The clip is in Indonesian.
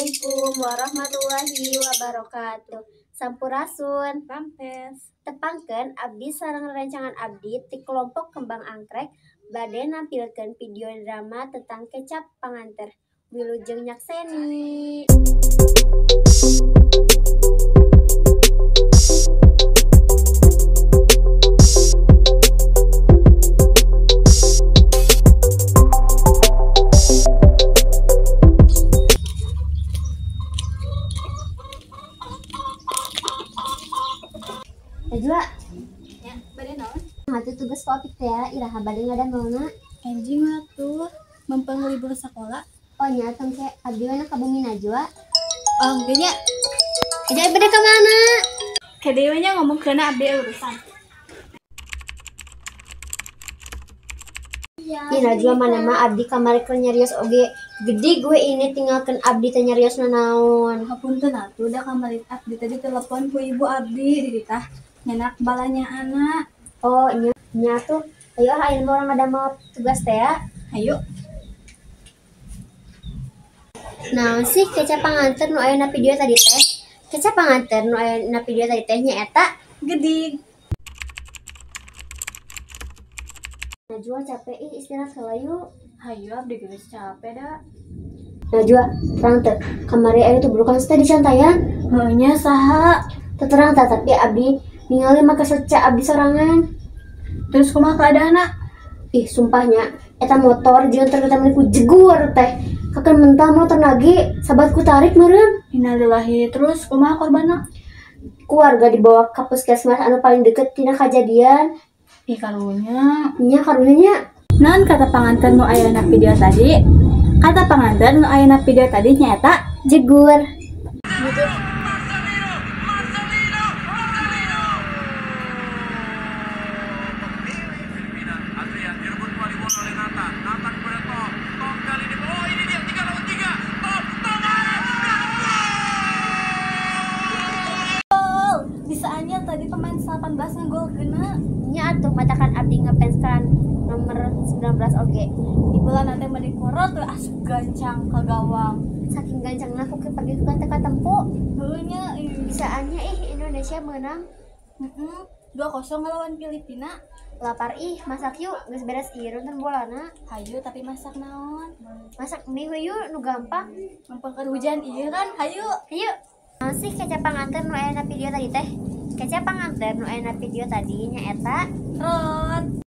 Assalamualaikum warahmatullahi wabarakatuh. Sampurasun, Rampes. tepangkeun abdi sareng rancangan abdi ti kelompok Kembang Angkrek bade nampilkeun video drama tentang kecap panganter. Wilujeng nyakseni. Najwa, Ya, bade naon? ngatu tugas topik teh iraha bade ngadamel Anjing atuh mempeng libur sekolah. Oh nya tengke abdi mana ka bumi Najwa. Oh, geunya. Aja bade ka mana? Kedewe nya ngomong keuna abdi urusan. Ih Najwa mana mah abdi kamari keur nyarios oge. Gede gue ini tinggalkan abdi teh nyarios naon. Hapunten atuh da kamari abdi tadi telepon ku ibu abdi di tah nyenak balanya anak. Oh nya tuh. Ayo ayeuna mah urang ngadamel tugas teh ya. Hayu. Naon sih kecap panganter nu aya na video tadi teh? Kecap panganter nu aya na video tadi teh nya eta Gedig. Najwa capek ih istirahat heula yuk. Hayu abdi geus capek da. Najwa, terang teh kamari aya tuh burukan teh di santayan. Heuh nya saha? Terang teh tapi abdi ningali make seca abdi sorangan. Terus kumaha keadaanna? Ih sumpahnya eta motor jeung terketam ku jegur teh. Kaken mentah motor lagi sabat ku tarik meureun. Innalillahi. Terus kumaha korbanna? Keluarga dibawa ke puskesmas anu paling deket tina kajadian. Ih karunya. Nya karunya Naon kata panganten nu aya na video tadi? Kata panganten nu aya na video tadi nyaeta jegur. Adrian direbut wali bola oleh Nathan kepada Tom kali ini, oh ini dia 3 lawan 3, Tom gol. Bisa anyar tadi pemain 18 ngegol kena. Nya atuh matakan abdi ngefans nomor 19 oge. Di bulan nanti meni korot tuh asup gancang ke gawang. Saking gancangna ku ke pergi ka teka tempo. Heuh nya Bisaannya Indonesia menang. 2-0 ngelawan Filipina. Lapar masak yuk geus beres ieu nonton bolana. Hayu tapi masak naon? Masak mie we yuk nu gampang. Mumpung keur hujan ieu kan. Hayu. Ayo. Masih kecap panganter nu aya na video tadi teh. Kecap panganter nu aya na video tadi nya eta Rot.